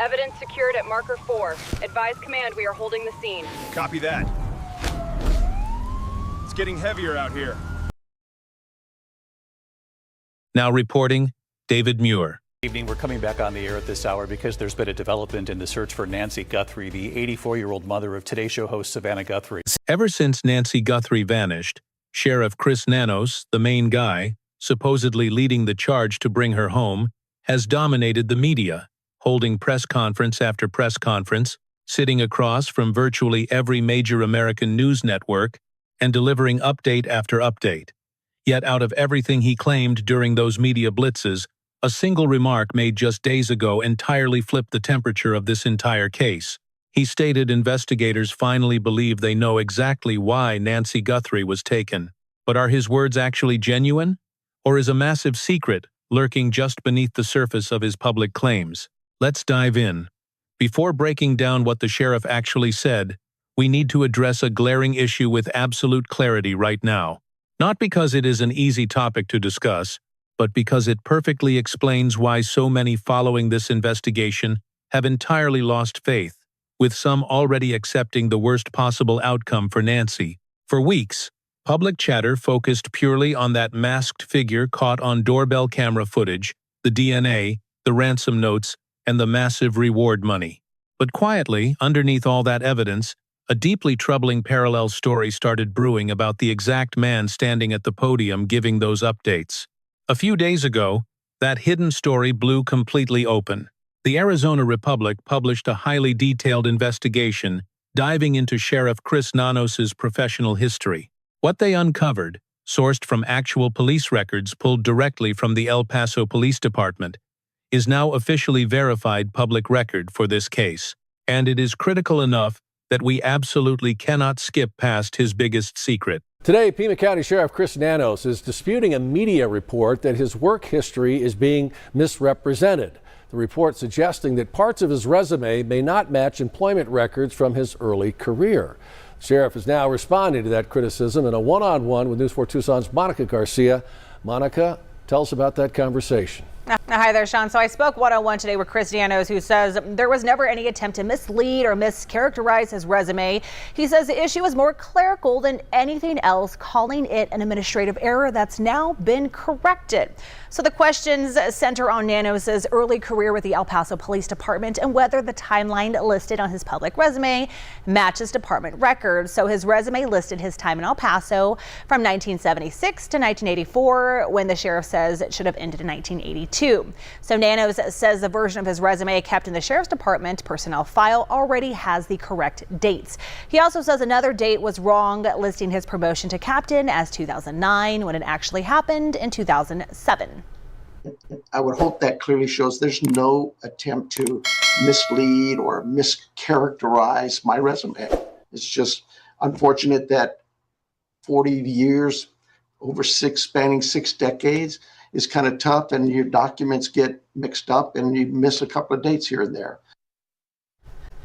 Evidence secured at marker 4. Advise command we are holding the scene. Copy that. It's getting heavier out here. Now reporting, David Muir. Evening, we're coming back on the air at this hour because there's been a development in the search for Nancy Guthrie, the 84-year-old mother of Today Show host Savannah Guthrie. Ever since Nancy Guthrie vanished, Sheriff Chris Nanos, the main guy, supposedly leading the charge to bring her home, has dominated the media, holding press conference after press conference, sitting across from virtually every major American news network, and delivering update after update. Yet out of everything he claimed during those media blitzes, a single remark made just days ago entirely flipped the temperature of this entire case. He stated investigators finally believe they know exactly why Nancy Guthrie was taken. But are his words actually genuine? Or is a massive secret lurking just beneath the surface of his public claims? Let's dive in. Before breaking down what the sheriff actually said, we need to address a glaring issue with absolute clarity right now. Not because it is an easy topic to discuss, but because it perfectly explains why so many following this investigation have entirely lost faith, with some already accepting the worst possible outcome for Nancy. For weeks, public chatter focused purely on that masked figure caught on doorbell camera footage, the DNA, the ransom notes, and the massive reward money. But quietly, underneath all that evidence, a deeply troubling parallel story started brewing about the exact man standing at the podium giving those updates. A few days ago, that hidden story blew completely open. The Arizona Republic published a highly detailed investigation diving into Sheriff Chris Nanos' professional history. What they uncovered, sourced from actual police records pulled directly from the El Paso Police Department, is now officially verified public record for this case, and it is critical enough that we absolutely cannot skip past his biggest secret. Today, Pima County Sheriff Chris Nanos is disputing a media report that his work history is being misrepresented. The report suggesting that parts of his resume may not match employment records from his early career. The sheriff is now responding to that criticism in a one-on-one with News 4 Tucson's Monica Garcia. Monica, tell us about that conversation. Hi there, Sean. So I spoke one-on-one today with Chris Nanos, who says there was never any attempt to mislead or mischaracterize his resume. He says the issue is more clerical than anything else, calling it an administrative error that's now been corrected. So the questions center on Nanos' early career with the El Paso Police Department and whether the timeline listed on his public resume matches department records. So his resume listed his time in El Paso from 1976 to 1984, when the sheriff says it should have ended in 1982. So Nanos says the version of his resume kept in the sheriff's department personnel file already has the correct dates. He also says another date was wrong, listing his promotion to captain as 2009 when it actually happened in 2007. I would hope that clearly shows there's no attempt to mislead or mischaracterize my resume. It's just unfortunate that 40 years, spanning 6 decades, is kind of tough, and your documents get mixed up and you miss a couple of dates here and there.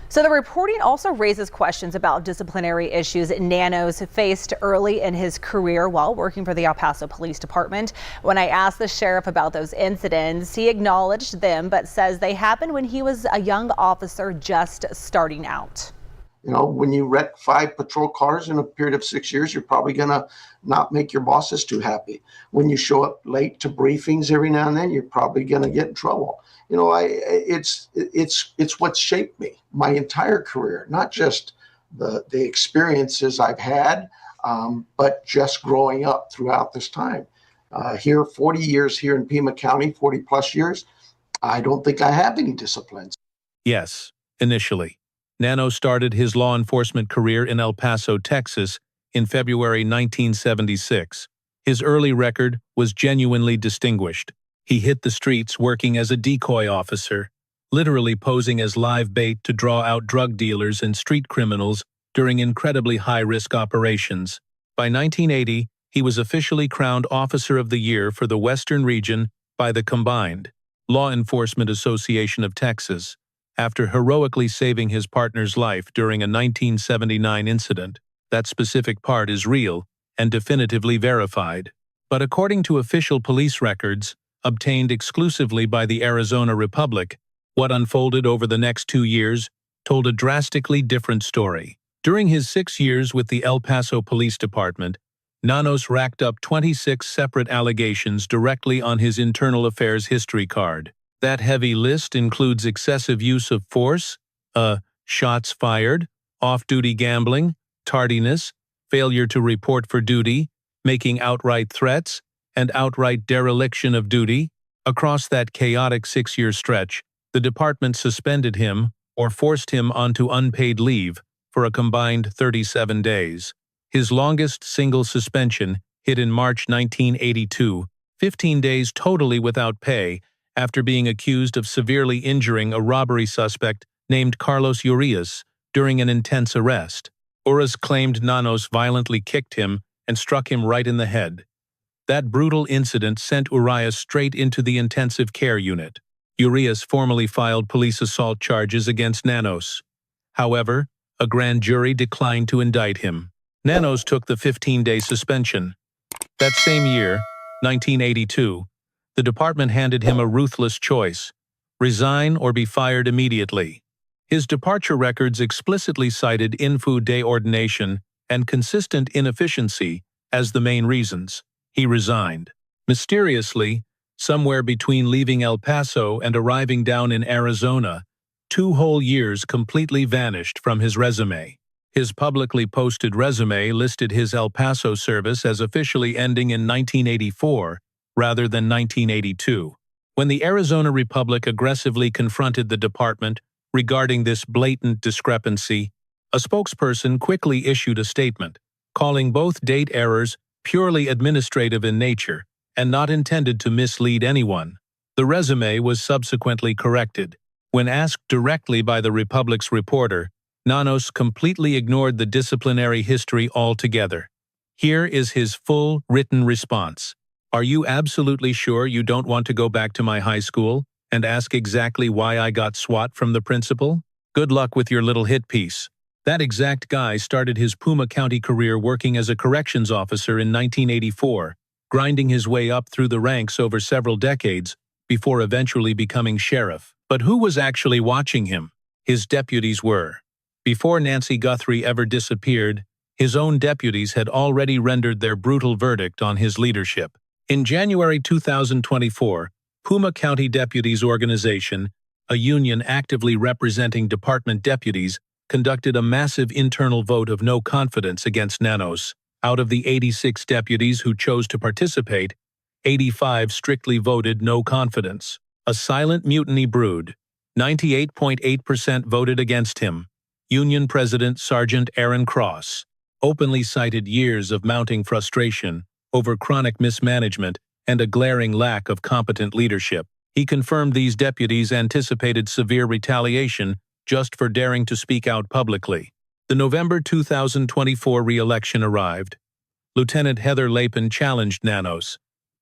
So the reporting also raises questions about disciplinary issues Nanos faced early in his career while working for the El Paso Police Department. When I asked the sheriff about those incidents, he acknowledged them, but says they happened when he was a young officer just starting out. You know, when you wreck 5 patrol cars in a period of 6 years, you're probably going to not make your bosses too happy. When you show up late to briefings every now and then, you're probably going to get in trouble. You know, it's what shaped me my entire career, not just the experiences I've had, but just growing up throughout this time. Here, 40 years here in Pima County, 40 plus years, I don't think I have any disciplines. Yes, initially. Nanos started his law enforcement career in El Paso, Texas, in February 1976. His early record was genuinely distinguished. He hit the streets working as a decoy officer, literally posing as live bait to draw out drug dealers and street criminals during incredibly high-risk operations. By 1980, he was officially crowned Officer of the Year for the Western Region by the Combined Law Enforcement Association of Texas, after heroically saving his partner's life during a 1979 incident. That specific part is real and definitively verified. But according to official police records, obtained exclusively by the Arizona Republic, What unfolded over the next 2 years told a drastically different story. During his 6 years with the El Paso Police Department, Nanos racked up 26 separate allegations directly on his internal affairs history card. That heavy list includes excessive use of force, shots fired, off-duty gambling, tardiness, failure to report for duty, making outright threats, and outright dereliction of duty. Across that chaotic 6-year stretch, the department suspended him or forced him onto unpaid leave for a combined 37 days. His longest single suspension hit in March 1982, 15 days totally without pay, after being accused of severely injuring a robbery suspect named Carlos Urias during an intense arrest. Urias claimed Nanos violently kicked him and struck him right in the head. That brutal incident sent Urias straight into the intensive care unit. Urias formally filed police assault charges against Nanos. However, a grand jury declined to indict him. Nanos took the 15-day suspension. That same year, 1982, the department handed him a ruthless choice: resign or be fired immediately. His departure records explicitly cited info deordination and consistent inefficiency as the main reasons. He resigned. Mysteriously, somewhere between leaving El Paso and arriving down in Arizona, 2 whole years completely vanished from his resume. His publicly posted resume listed his El Paso service as officially ending in 1984 rather than 1982. When the Arizona Republic aggressively confronted the department regarding this blatant discrepancy, a spokesperson quickly issued a statement, calling both date errors purely administrative in nature and not intended to mislead anyone. The resume was subsequently corrected. When asked directly by the Republic's reporter, Nanos completely ignored the disciplinary history altogether. Here is his full written response. "Are you absolutely sure you don't want to go back to my high school and ask exactly why I got SWAT from the principal? Good luck with your little hit piece." That exact guy started his Puma County career working as a corrections officer in 1984, grinding his way up through the ranks over several decades before eventually becoming sheriff. But who was actually watching him? His deputies were. Before Nancy Guthrie ever disappeared, his own deputies had already rendered their brutal verdict on his leadership. In January 2024, Puma County Deputies Organization, a union actively representing department deputies, conducted a massive internal vote of no confidence against Nanos. Out of the 86 deputies who chose to participate, 85 strictly voted no confidence. A silent mutiny brewed. 98.8% voted against him. Union President Sergeant Aaron Cross openly cited years of mounting frustration over chronic mismanagement and a glaring lack of competent leadership. He confirmed these deputies anticipated severe retaliation just for daring to speak out publicly. The November 2024 re-election arrived. Lieutenant Heather Lapin challenged Nanos.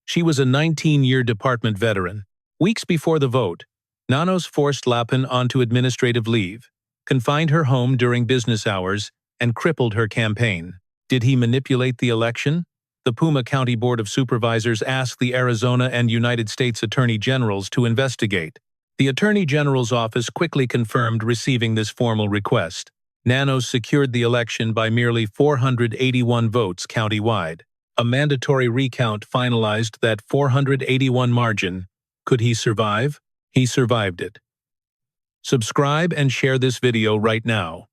She was a 19-year department veteran. Weeks before the vote, Nanos forced Lapin onto administrative leave, confined her home during business hours, and crippled her campaign. Did he manipulate the election? The Puma County Board of Supervisors asked the Arizona and United States Attorney Generals to investigate. The Attorney General's office quickly confirmed receiving this formal request. Nanos secured the election by merely 481 votes countywide. A mandatory recount finalized that 481 margin. Could he survive? He survived it. Subscribe and share this video right now.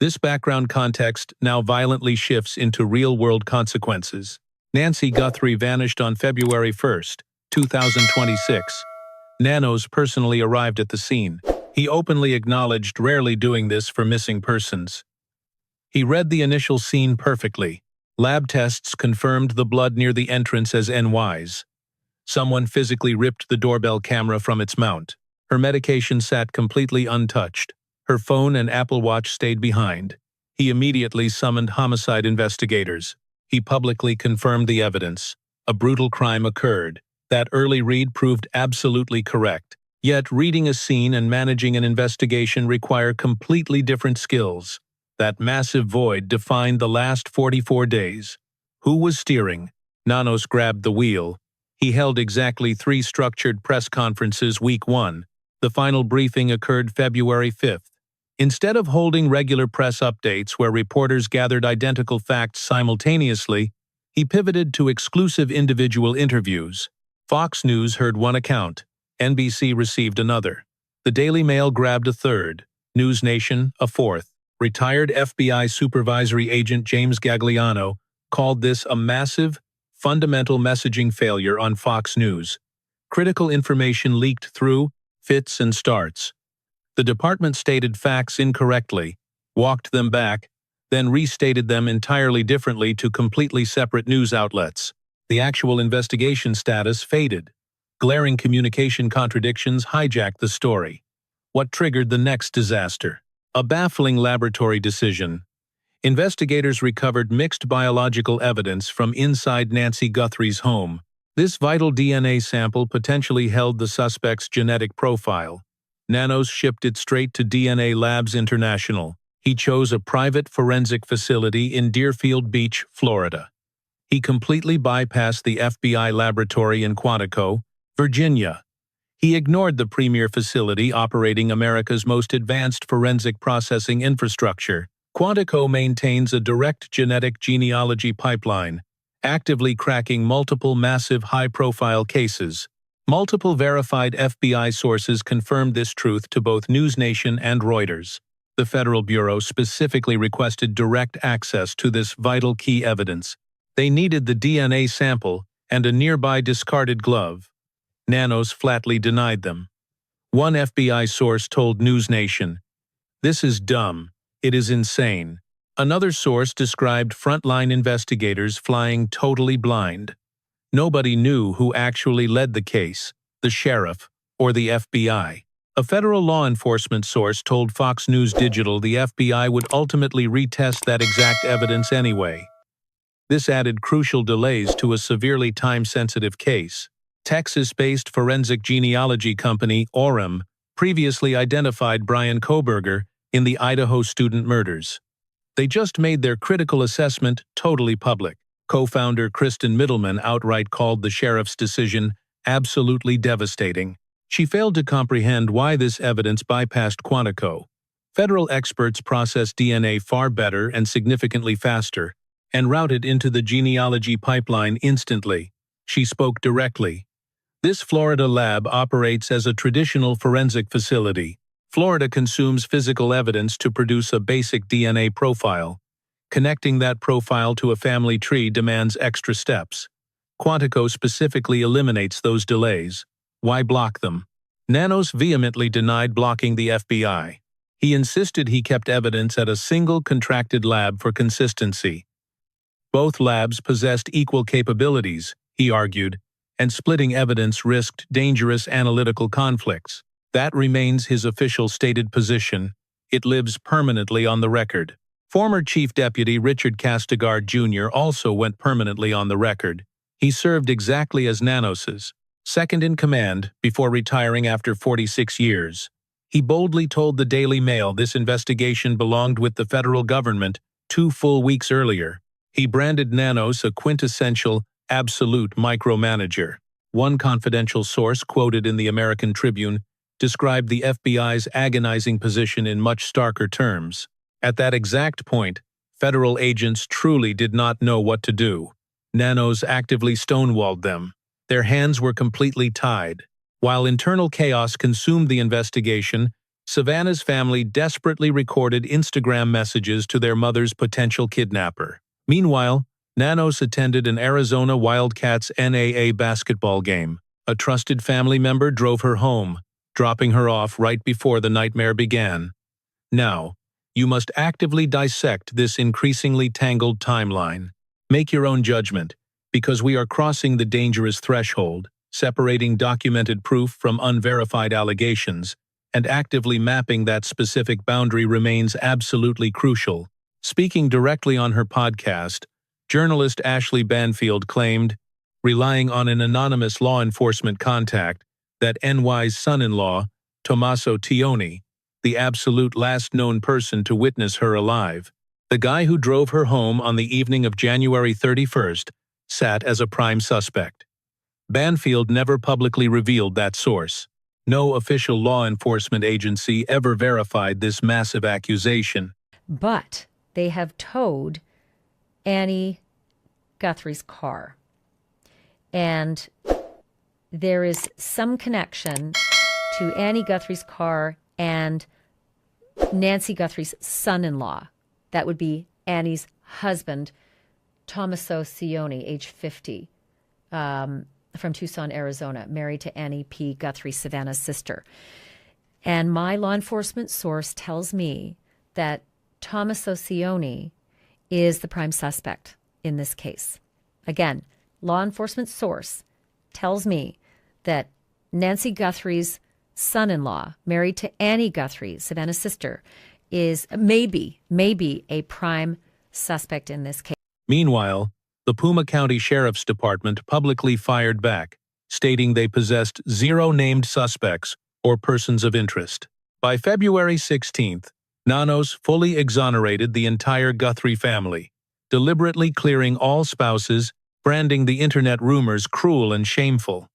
This background context now violently shifts into real-world consequences. Nancy Guthrie vanished on February 1, 2026. Nanos personally arrived at the scene. He openly acknowledged rarely doing this for missing persons. He read the initial scene perfectly. Lab tests confirmed the blood near the entrance as NY's. Someone physically ripped the doorbell camera from its mount. Her medication sat completely untouched. Her phone and Apple Watch stayed behind. He immediately summoned homicide investigators. He publicly confirmed the evidence. A brutal crime occurred. That early read proved absolutely correct. Yet reading a scene and managing an investigation require completely different skills. That massive void defined the last 44 days. Who was steering? Nanos grabbed the wheel. He held exactly 3 structured press conferences week 1, The final briefing occurred February 5th. Instead of holding regular press updates where reporters gathered identical facts simultaneously, he pivoted to exclusive individual interviews. Fox News heard one account. NBC received another. The Daily Mail grabbed a third. News Nation, a fourth. Retired FBI supervisory agent James Gagliano called this a massive, fundamental messaging failure on Fox News. Critical information leaked through fits and starts. The department stated facts incorrectly, walked them back, then restated them entirely differently to completely separate news outlets. The actual investigation status faded. Glaring communication contradictions hijacked the story. What triggered the next disaster? A baffling laboratory decision. Investigators recovered mixed biological evidence from inside Nancy Guthrie's home. This vital DNA sample potentially held the suspect's genetic profile. Nanos shipped it straight to DNA Labs International. He chose a private forensic facility in Deerfield Beach, Florida. He completely bypassed the FBI laboratory in Quantico, Virginia. He ignored the premier facility operating America's most advanced forensic processing infrastructure. Quantico maintains a direct genetic genealogy pipeline, actively cracking multiple massive high-profile cases. Multiple verified FBI sources confirmed this truth to both News Nation and Reuters. The Federal Bureau specifically requested direct access to this vital key evidence. They needed the DNA sample and a nearby discarded glove. Nanos flatly denied them. One FBI source told News Nation, "This is dumb. It is insane." Another source described frontline investigators flying totally blind. Nobody knew who actually led the case, the sheriff or the FBI. A federal law enforcement source told Fox News Digital the FBI would ultimately retest that exact evidence anyway. This added crucial delays to a severely time-sensitive case. Texas-based forensic genealogy company Orem previously identified Brian Kohberger in the Idaho student murders. They just made their critical assessment totally public. Co-founder Kristen Middleman outright called the sheriff's decision absolutely devastating. She failed to comprehend why this evidence bypassed Quantico. Federal experts process DNA far better and significantly faster, and route it into the genealogy pipeline instantly. She spoke directly. This Florida lab operates as a traditional forensic facility. Florida consumes physical evidence to produce a basic DNA profile. Connecting that profile to a family tree demands extra steps. Quantico specifically eliminates those delays. Why block them? Nanos vehemently denied blocking the FBI. He insisted he kept evidence at a single contracted lab for consistency. Both labs possessed equal capabilities, he argued, and splitting evidence risked dangerous analytical conflicts. That remains his official stated position. It lives permanently on the record. Former Chief Deputy Richard Castigard Jr. also went permanently on the record. He served exactly as Nanos's, second in command, before retiring after 46 years. He boldly told the Daily Mail this investigation belonged with the federal government 2 full weeks earlier. He branded Nanos a quintessential, absolute micromanager. One confidential source quoted in the American Tribune described the FBI's agonizing position in much starker terms. At that exact point, federal agents truly did not know what to do. Nanos actively stonewalled them. Their hands were completely tied. While internal chaos consumed the investigation, Savannah's family desperately recorded Instagram messages to their mother's potential kidnapper. Meanwhile, Nanos attended an Arizona Wildcats NAA basketball game. A trusted family member drove her home, dropping her off right before the nightmare began. Now, you must actively dissect this increasingly tangled timeline. Make your own judgment, because we are crossing the dangerous threshold, separating documented proof from unverified allegations, and actively mapping that specific boundary remains absolutely crucial. Speaking directly on her podcast, journalist Ashley Banfield claimed, relying on an anonymous law enforcement contact, that NY's son-in-law, Tommaso Tioni, the absolute last known person to witness her alive, the guy who drove her home on the evening of January 31st, sat as a prime suspect. Banfield never publicly revealed that source. No official law enforcement agency ever verified this massive accusation. But they have towed Annie Guthrie's car. And there is some connection to Annie Guthrie's car and Nancy Guthrie's son-in-law. That would be Annie's husband, Tomaso Cioni, age 50, from Tucson, Arizona, married to Annie P. Guthrie, Savannah's sister. And my law enforcement source tells me that Tomaso Cioni is the prime suspect in this case. Again, law enforcement source tells me that Nancy Guthrie's son-in-law, married to Annie Guthrie, Savannah's sister, is maybe a prime suspect in this case. Meanwhile, the Puma County Sheriff's Department publicly fired back, stating they possessed 0 named suspects or persons of interest. By February 16th, Nanos fully exonerated the entire Guthrie family, deliberately clearing all spouses, branding the internet rumors cruel and shameful.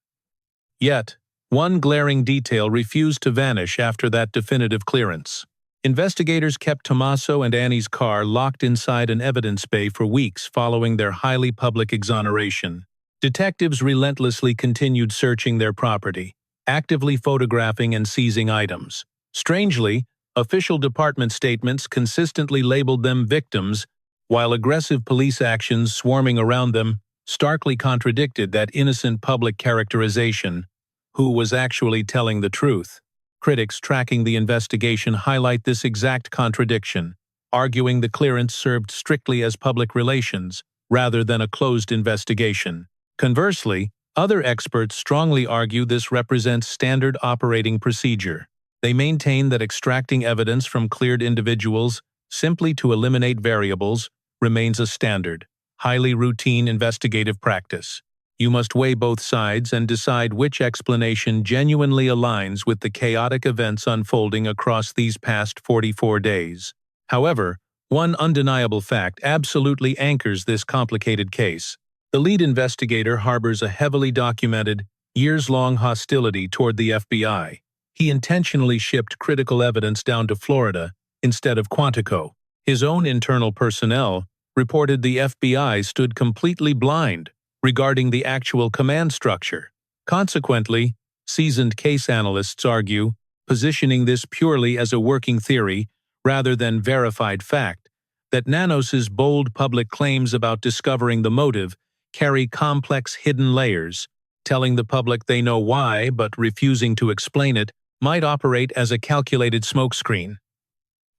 Yet, one glaring detail refused to vanish after that definitive clearance. Investigators kept Tomaso and Annie's car locked inside an evidence bay for weeks following their highly public exoneration. Detectives relentlessly continued searching their property, actively photographing and seizing items. Strangely, official department statements consistently labeled them victims, while aggressive police actions swarming around them starkly contradicted that innocent public characterization. Who was actually telling the truth? Critics tracking the investigation highlight this exact contradiction, arguing the clearance served strictly as public relations rather than a closed investigation. Conversely, other experts strongly argue this represents standard operating procedure. They maintain that extracting evidence from cleared individuals simply to eliminate variables remains a standard, highly routine investigative practice. You must weigh both sides and decide which explanation genuinely aligns with the chaotic events unfolding across these past 44 days. However, one undeniable fact absolutely anchors this complicated case. The lead investigator harbors a heavily documented, years-long hostility toward the FBI. He intentionally shipped critical evidence down to Florida instead of Quantico. His own internal personnel reported the FBI stood completely blind regarding the actual command structure. Consequently, seasoned case analysts argue, positioning this purely as a working theory rather than verified fact, that Nanos's bold public claims about discovering the motive carry complex hidden layers. Telling the public they know why but refusing to explain it might operate as a calculated smokescreen.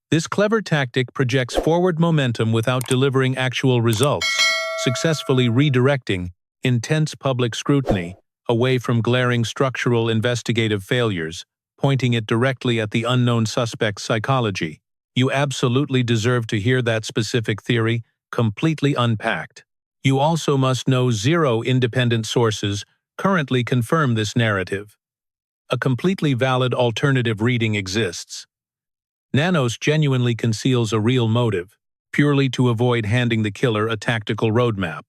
This clever tactic projects forward momentum without delivering actual results, successfully redirecting intense public scrutiny away from glaring structural investigative failures, pointing it directly at the unknown suspect's psychology. You absolutely deserve to hear that specific theory completely unpacked. You also must know 0 independent sources currently confirm this narrative. A completely valid alternative reading exists. Nanos genuinely conceals a real motive, purely to avoid handing the killer a tactical roadmap.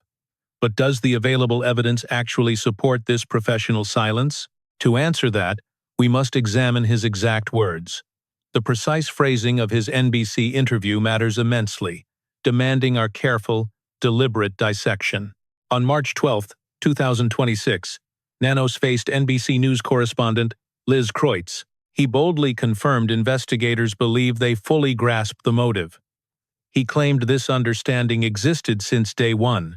But does the available evidence actually support this professional silence? To answer that, we must examine his exact words. The precise phrasing of his NBC interview matters immensely, demanding our careful, deliberate dissection. On March 12, 2026, Nanos faced NBC News correspondent Liz Kreutz. He boldly confirmed investigators believe they fully grasped the motive. He claimed this understanding existed since day one.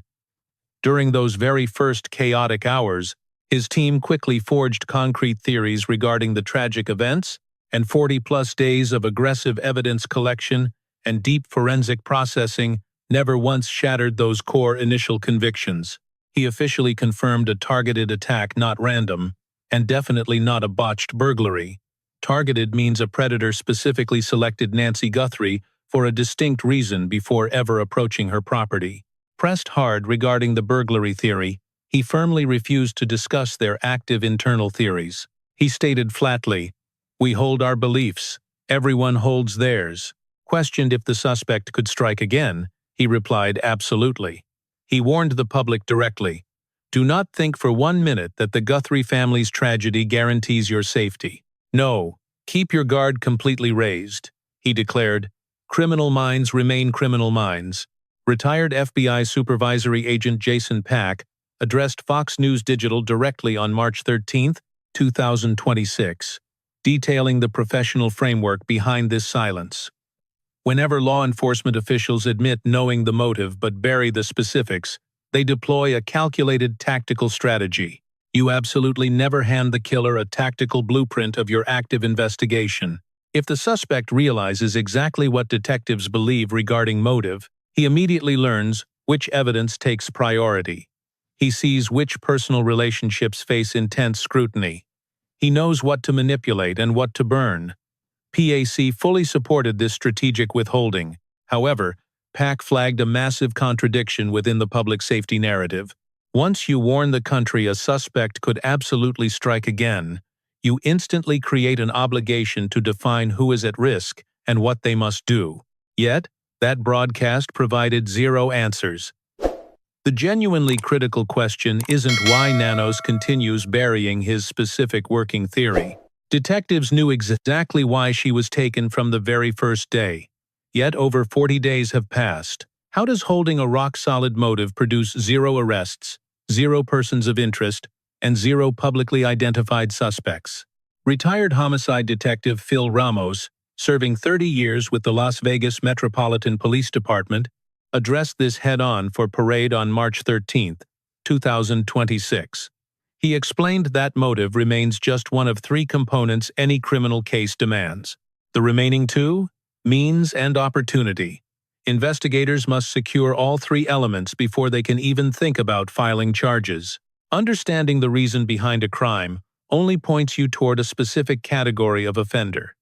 During those very first chaotic hours, his team quickly forged concrete theories regarding the tragic events, and 40-plus days of aggressive evidence collection and deep forensic processing never once shattered those core initial convictions. He officially confirmed a targeted attack, not random, and definitely not a botched burglary. Targeted means a predator specifically selected Nancy Guthrie for a distinct reason before ever approaching her property. Pressed hard regarding the burglary theory, he firmly refused to discuss their active internal theories. He stated flatly, "We hold our beliefs. Everyone holds theirs." Questioned if the suspect could strike again, he replied, "Absolutely." He warned the public directly, "Do not think for 1 minute that the Guthrie family's tragedy guarantees your safety. No, keep your guard completely raised, he declared. Criminal minds remain criminal minds. Retired FBI Supervisory Agent Jason Pack addressed Fox News Digital directly on March 13, 2026, detailing the professional framework behind this silence. Whenever law enforcement officials admit knowing the motive but bury the specifics, they deploy a calculated tactical strategy. You absolutely never hand the killer a tactical blueprint of your active investigation. If the suspect realizes exactly what detectives believe regarding motive, he immediately learns which evidence takes priority. He sees which personal relationships face intense scrutiny. He knows what to manipulate and what to burn. PAC fully supported this strategic withholding. However, PAC flagged a massive contradiction within the public safety narrative. Once you warn the country a suspect could absolutely strike again, you instantly create an obligation to define who is at risk and what they must do. Yet, that broadcast provided zero answers. The genuinely critical question isn't why Nanos continues burying his specific working theory. Detectives knew exactly why she was taken from the very first day. Yet over 40 days have passed. How does holding a rock-solid motive produce 0 arrests, 0 persons of interest, and 0 publicly identified suspects? Retired homicide detective Phil Ramos, serving 30 years with the Las Vegas Metropolitan Police Department, addressed this head-on for Parade on March 13, 2026. He explained that motive remains just one of 3 components any criminal case demands. The remaining 2? Means and opportunity. Investigators must secure all 3 elements before they can even think about filing charges. Understanding the reason behind a crime only points you toward a specific category of offender.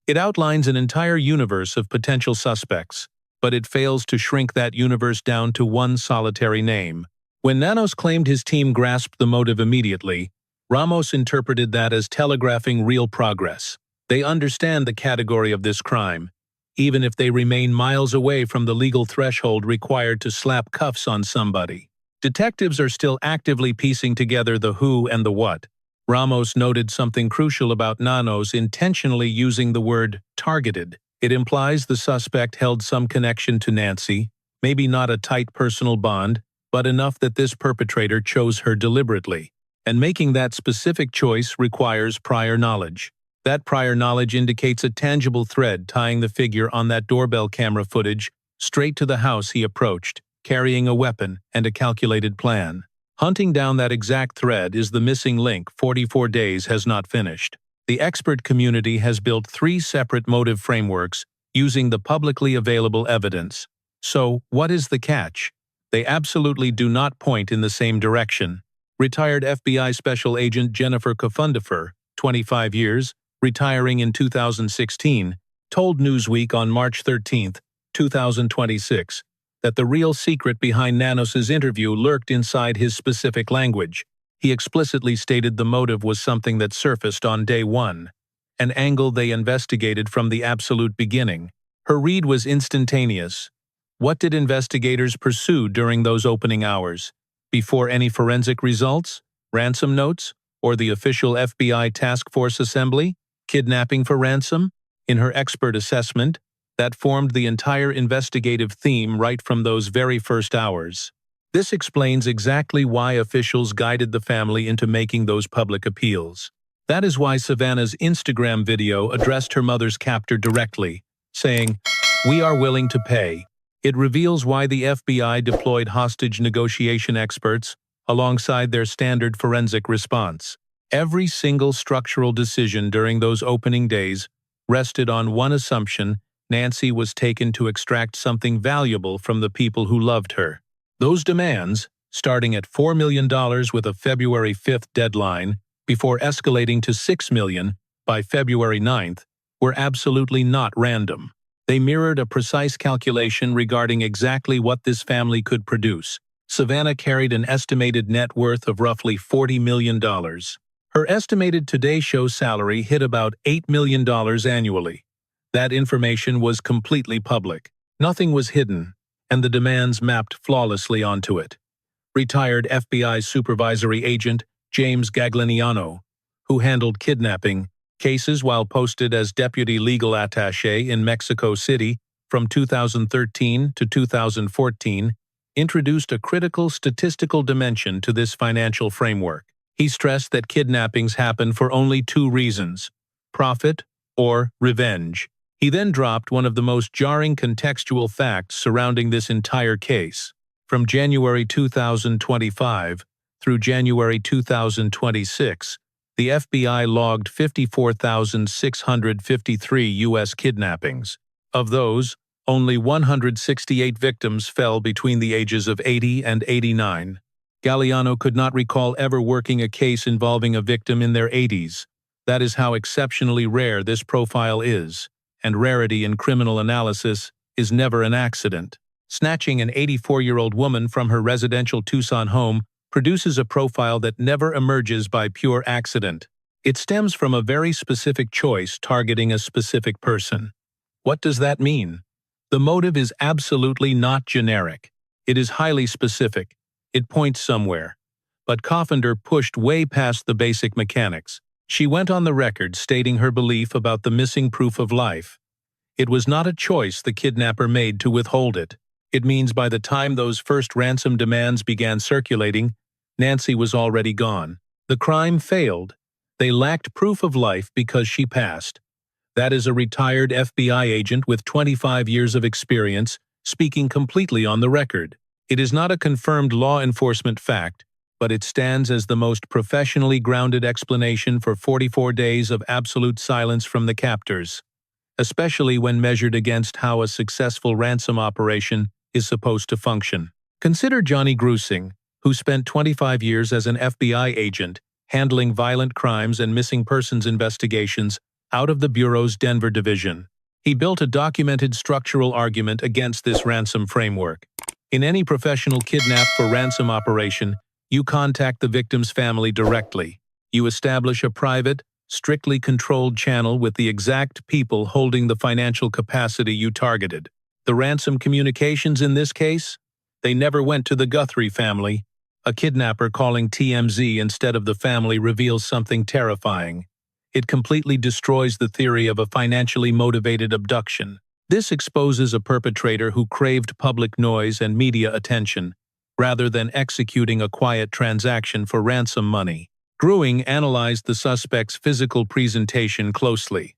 It outlines an entire universe of potential suspects, but it fails to shrink that universe down to one solitary name. When Nanos claimed his team grasped the motive immediately, Ramos interpreted that as telegraphing real progress. They understand the category of this crime, even if they remain miles away from the legal threshold required to slap cuffs on somebody. Detectives are still actively piecing together the who and the what. Ramos noted something crucial about Nanos intentionally using the word targeted. It implies the suspect held some connection to Nancy, maybe not a tight personal bond, but enough that this perpetrator chose her deliberately. And making that specific choice requires prior knowledge. That prior knowledge indicates a tangible thread tying the figure on that doorbell camera footage straight to the house he approached, carrying a weapon and a calculated plan. Hunting down that exact thread is the missing link 44 days has not finished. The expert community has built 3 separate motive frameworks using the publicly available evidence. So, what is the catch? They absolutely do not point in the same direction. Retired FBI Special Agent Jennifer Kidnapper, 25 years, retiring in 2016, told Newsweek on March 13, 2026, that the real secret behind Nanos' interview lurked inside his specific language. He explicitly stated the motive was something that surfaced on day 1, an angle they investigated from the absolute beginning. Her read was instantaneous. What did investigators pursue during those opening hours? Before any forensic results, ransom notes, or the official FBI task force assembly? Kidnapping for ransom? In her expert assessment, that formed the entire investigative theme right from those very first hours. This explains exactly why officials guided the family into making those public appeals. That is why Savannah's Instagram video addressed her mother's captor directly, saying, "We are willing to pay." It reveals why the FBI deployed hostage negotiation experts alongside their standard forensic response. Every single structural decision during those opening days rested on one assumption: Nancy was taken to extract something valuable from the people who loved her. Those demands, starting at $4 million with a February 5th deadline, before escalating to $6 million by February 9th, were absolutely not random. They mirrored a precise calculation regarding exactly what this family could produce. Savannah carried an estimated net worth of roughly $40 million. Her estimated Today Show salary hit about $8 million annually. That information was completely public. Nothing was hidden, and the demands mapped flawlessly onto it. Retired FBI Supervisory Agent James Gagliano, who handled kidnapping, Cases, while posted as deputy legal attaché in Mexico City from 2013 to 2014, introduced a critical statistical dimension to this financial framework. He stressed that kidnappings happen for only two reasons: profit or revenge. He then dropped one of the most jarring contextual facts surrounding this entire case. From January 2025 through January 2026, the FBI logged 54,653 U.S. kidnappings. Of those, only 168 victims fell between the ages of 80 and 89. Galliano could not recall ever working a case involving a victim in their 80s. That is how exceptionally rare this profile is, and rarity in criminal analysis is never an accident. Snatching an 84-year-old woman from her residential Tucson home produces a profile that never emerges by pure accident. It stems from a very specific choice targeting a specific person. What does that mean? The motive is absolutely not generic. It is highly specific. It points somewhere. But Coffender pushed way past the basic mechanics. She went on the record stating her belief about the missing proof of life. It was not a choice the kidnapper made to withhold it. It means by the time those first ransom demands began circulating, Nancy was already gone. The crime failed. They lacked proof of life because she passed. That is a retired FBI agent with 25 years of experience, speaking completely on the record. It is not a confirmed law enforcement fact, but it stands as the most professionally grounded explanation for 44 days of absolute silence from the captors, especially when measured against how a successful ransom operation is supposed to function. Consider Johnny Grusing, who spent 25 years as an FBI agent, handling violent crimes and missing persons investigations out of the Bureau's Denver division. He built a documented structural argument against this ransom framework. In any professional kidnap for ransom operation, you contact the victim's family directly. You establish a private, strictly controlled channel with the exact people holding the financial capacity you targeted. The ransom communications in this case? They never went to the Guthrie family. A kidnapper calling TMZ instead of the family reveals something terrifying. It completely destroys the theory of a financially motivated abduction. This exposes a perpetrator who craved public noise and media attention, rather than executing a quiet transaction for ransom money. Grusing analyzed the suspect's physical presentation closely.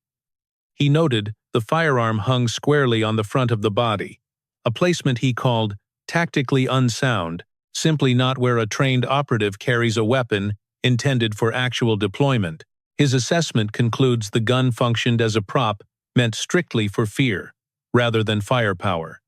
He noted the firearm hung squarely on the front of the body, a placement he called tactically unsound, simply not where a trained operative carries a weapon intended for actual deployment. His assessment concludes the gun functioned as a prop meant strictly for fear, rather than firepower.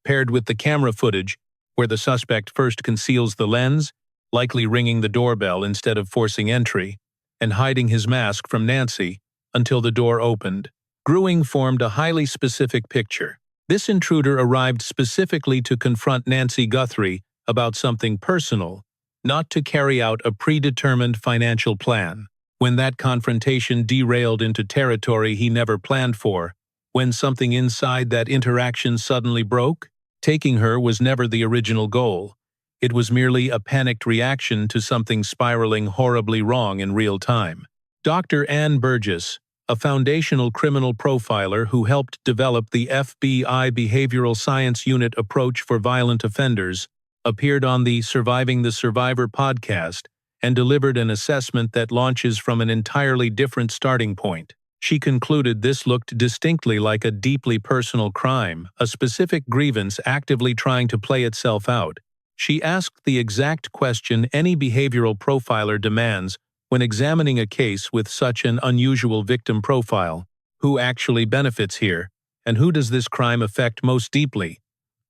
Paired with the camera footage, where the suspect first conceals the lens, likely ringing the doorbell instead of forcing entry, and hiding his mask from Nancy until the door opened, Grusing formed a highly specific picture. This intruder arrived specifically to confront Nancy Guthrie about something personal, not to carry out a predetermined financial plan. When that confrontation derailed into territory he never planned for, when something inside that interaction suddenly broke, taking her was never the original goal. It was merely a panicked reaction to something spiraling horribly wrong in real time. Dr. Ann Burgess, a foundational criminal profiler who helped develop the FBI Behavioral Science Unit approach for violent offenders, appeared on the Surviving the Survivor podcast and delivered an assessment that launches from an entirely different starting point. She concluded this looked distinctly like a deeply personal crime, a specific grievance actively trying to play itself out. She asked the exact question any behavioral profiler demands when examining a case with such an unusual victim profile: who actually benefits here, and who does this crime affect most deeply?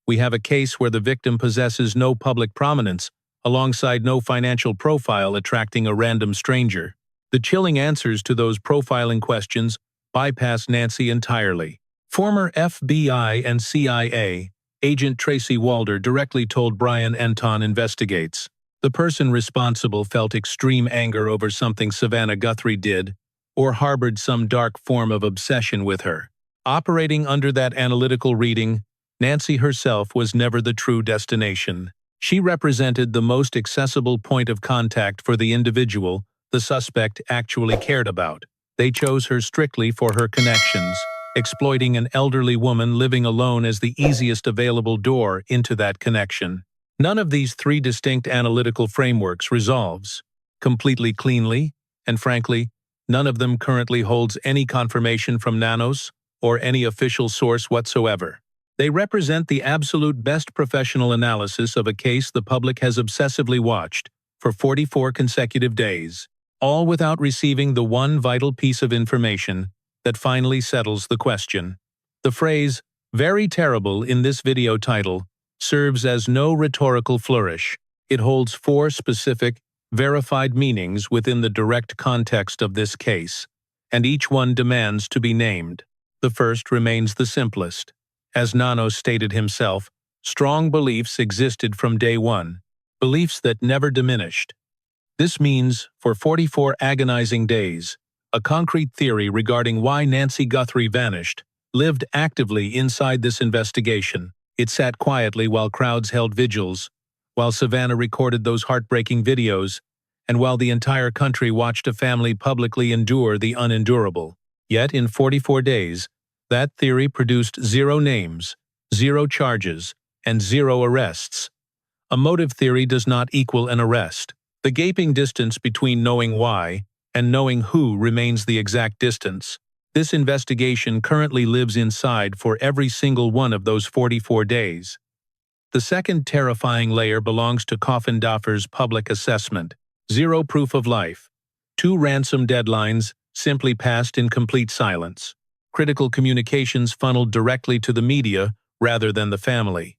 We have a case where the victim possesses no public prominence, alongside no financial profile attracting a random stranger. The chilling answers to those profiling questions bypass Nancy entirely. Former FBI and CIA agent Tracy Walder directly told Brian Enton Investigates. The person responsible felt extreme anger over something Savannah Guthrie did, or harbored some dark form of obsession with her. Operating under that analytical reading, Nancy herself was never the true destination. She represented the most accessible point of contact for the individual the suspect actually cared about. They chose her strictly for her connections, exploiting an elderly woman living alone as the easiest available door into that connection. None of these three distinct analytical frameworks resolves completely cleanly, and frankly, none of them currently holds any confirmation from Nanos or any official source whatsoever. They represent the absolute best professional analysis of a case the public has obsessively watched for 44 consecutive days, all without receiving the one vital piece of information that finally settles the question. The phrase, "very terrible," in this video title serves as no rhetorical flourish. It holds four specific, verified meanings within the direct context of this case, and each one demands to be named. The first remains the simplest. As Nanos stated himself, strong beliefs existed from day one, beliefs that never diminished. This means, for 44 agonizing days, a concrete theory regarding why Nancy Guthrie vanished lived actively inside this investigation. It sat quietly while crowds held vigils, while Savannah recorded those heartbreaking videos, and while the entire country watched a family publicly endure the unendurable. Yet, in 44 days, that theory produced 0 names, 0 charges, and 0 arrests. A motive theory does not equal an arrest. The gaping distance between knowing why and knowing who remains the exact distance. This investigation currently lives inside for every single one of those 44 days. The second terrifying layer belongs to Coffin Daffer's public assessment. 0 proof of life. 2 ransom deadlines simply passed in complete silence. Critical communications funneled directly to the media rather than the family.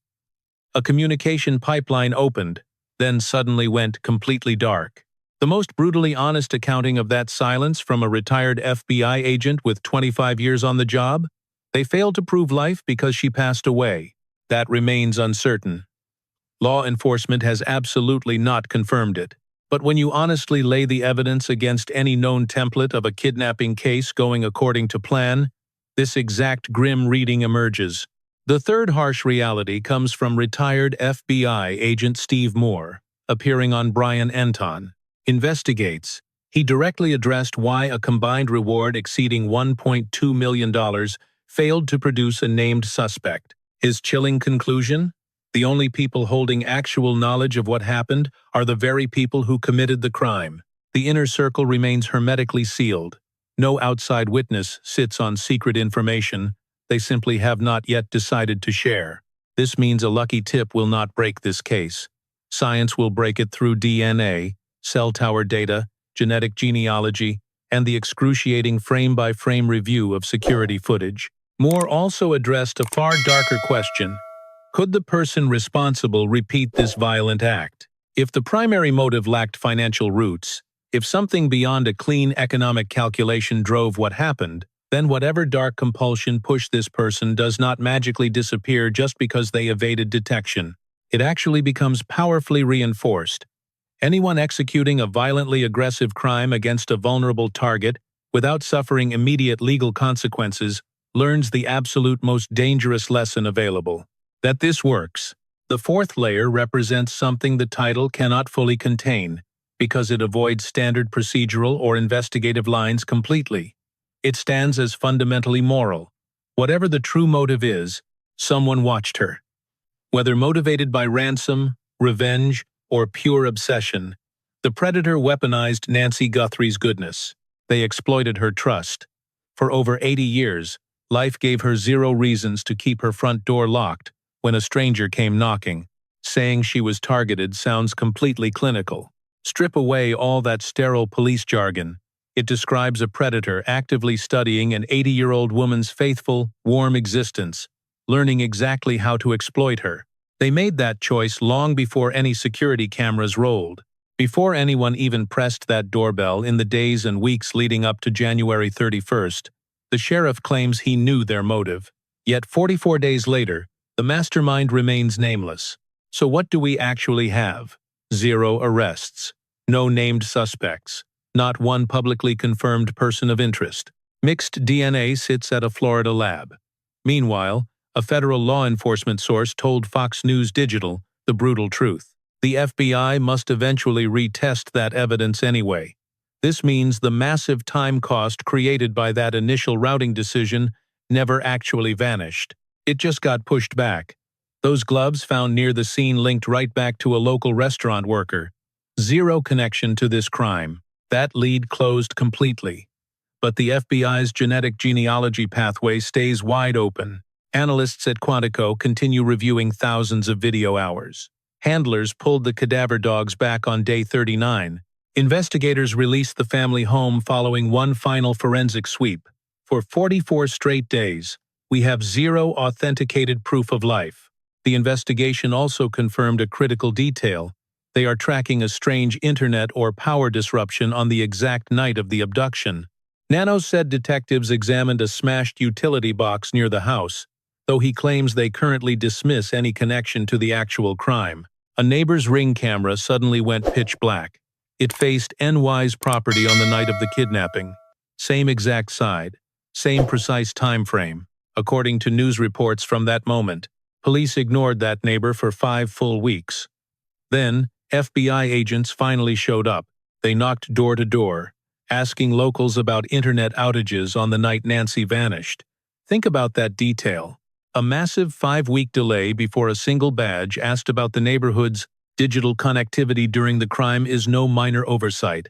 A communication pipeline opened, then suddenly went completely dark. The most brutally honest accounting of that silence from a retired FBI agent with 25 years on the job? They failed to prove life because she passed away. That remains uncertain. Law enforcement has absolutely not confirmed it. But when you honestly lay the evidence against any known template of a kidnapping case going according to plan, this exact grim reading emerges. The third harsh reality comes from retired FBI agent Steve Moore, appearing on Brian Enton Investigates. He directly addressed why a combined reward exceeding $1.2 million failed to produce a named suspect. His chilling conclusion? The only people holding actual knowledge of what happened are the very people who committed the crime. The inner circle remains hermetically sealed. No outside witness sits on secret information they simply have not yet decided to share. This means a lucky tip will not break this case. Science will break it through DNA, cell tower data, genetic genealogy, and the excruciating frame-by-frame review of security footage. Moore also addressed a far darker question. Could the person responsible repeat this violent act? If the primary motive lacked financial roots, if something beyond a clean economic calculation drove what happened, then whatever dark compulsion pushed this person does not magically disappear just because they evaded detection. It actually becomes powerfully reinforced. Anyone executing a violently aggressive crime against a vulnerable target without suffering immediate legal consequences learns the absolute most dangerous lesson available. That this works. The fourth layer represents something the title cannot fully contain, because it avoids standard procedural or investigative lines completely. It stands as fundamentally moral. Whatever the true motive is, someone watched her. Whether motivated by ransom, revenge, or pure obsession, the predator weaponized Nancy Guthrie's goodness. They exploited her trust. For over 80 years, life gave her 0 reasons to keep her front door locked when a stranger came knocking. Saying she was targeted sounds completely clinical. Strip away all that sterile police jargon. It describes a predator actively studying an 80-year-old woman's faithful, warm existence, learning exactly how to exploit her. They made that choice long before any security cameras rolled, before anyone even pressed that doorbell in the days and weeks leading up to January 31st. The sheriff claims he knew their motive. Yet 44 days later, the mastermind remains nameless. So what do we actually have? 0 arrests. No named suspects. Not one publicly confirmed person of interest. Mixed DNA sits at a Florida lab. Meanwhile, a federal law enforcement source told Fox News Digital the brutal truth. The FBI must eventually retest that evidence anyway. This means the massive time cost created by that initial routing decision never actually vanished. It just got pushed back. Those gloves found near the scene linked right back to a local restaurant worker. Zero connection to this crime. That lead closed completely. But the FBI's genetic genealogy pathway stays wide open. Analysts at Quantico continue reviewing thousands of video hours. Handlers pulled the cadaver dogs back on day 39. Investigators released the family home following one final forensic sweep. For 44 straight days, we have zero authenticated proof of life. The investigation also confirmed a critical detail. They are tracking a strange internet or power disruption on the exact night of the abduction. Nanos said detectives examined a smashed utility box near the house, though he claims they currently dismiss any connection to the actual crime. A neighbor's Ring camera suddenly went pitch black. It faced NY's property on the night of the kidnapping. Same exact side, same precise time frame. According to news reports from that moment, police ignored that neighbor for 5 full weeks. Then, FBI agents finally showed up. They knocked door to door, asking locals about internet outages on the night Nancy vanished. Think about that detail. A massive 5-week delay before a single badge asked about the neighborhood's digital connectivity during the crime is no minor oversight,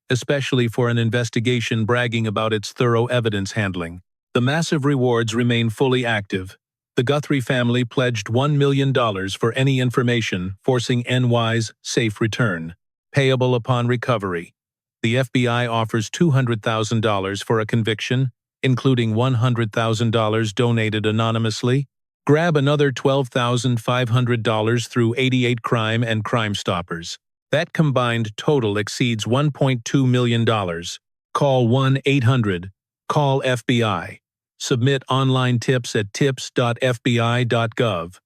especially for an investigation bragging about its thorough evidence handling. The massive rewards remain fully active. The Guthrie family pledged $1 million for any information, forcing NY's safe return, payable upon recovery. The FBI offers $200,000 for a conviction, including $100,000 donated anonymously. Grab another $12,500 through 88 Crime and Crime Stoppers. That combined total exceeds $1.2 million. Call 1-800-CALL-FBI. Submit online tips at tips.fbi.gov.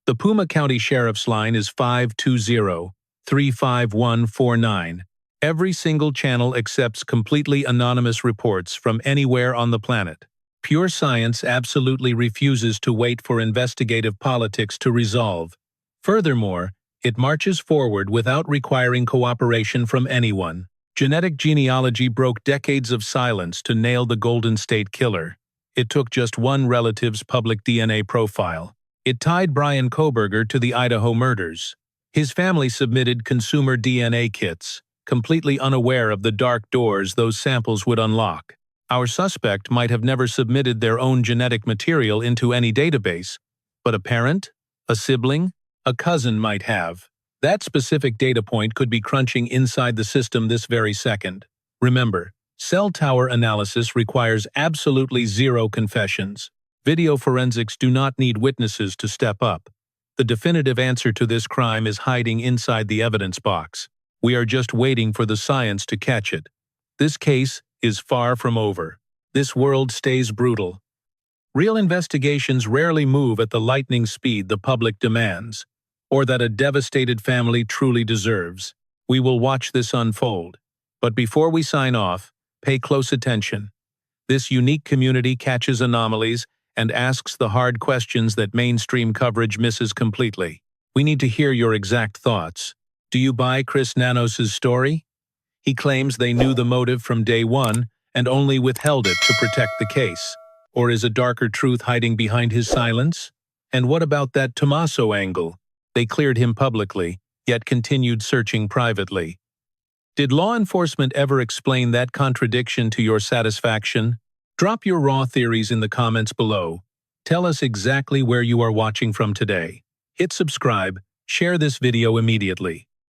The Puma County Sheriff's line is 520-35149. Every single channel accepts completely anonymous reports from anywhere on the planet. Pure science absolutely refuses to wait for investigative politics to resolve. Furthermore, it marches forward without requiring cooperation from anyone. Genetic genealogy broke decades of silence to nail the Golden State Killer. It took just one relative's public DNA profile. It tied Brian Kohberger to the Idaho murders. His family submitted consumer DNA kits, completely unaware of the dark doors those samples would unlock. Our suspect might have never submitted their own genetic material into any database, but a parent, a sibling, a cousin might have. That specific data point could be crunching inside the system this very second. Remember, cell tower analysis requires absolutely zero confessions. Video forensics do not need witnesses to step up. The definitive answer to this crime is hiding inside the evidence box. We are just waiting for the science to catch it. This case is far from over. This world stays brutal. Real investigations rarely move at the lightning speed the public demands, or that a devastated family truly deserves. We will watch this unfold. But before we sign off, pay close attention. This unique community catches anomalies and asks the hard questions that mainstream coverage misses completely. We need to hear your exact thoughts. Do you buy Chris Nanos' story? He claims they knew the motive from day one and only withheld it to protect the case. Or is a darker truth hiding behind his silence? And what about that Tommaso angle? They cleared him publicly, yet continued searching privately. Did law enforcement ever explain that contradiction to your satisfaction? Drop your raw theories in the comments below. Tell us exactly where you are watching from today. Hit subscribe, share this video immediately.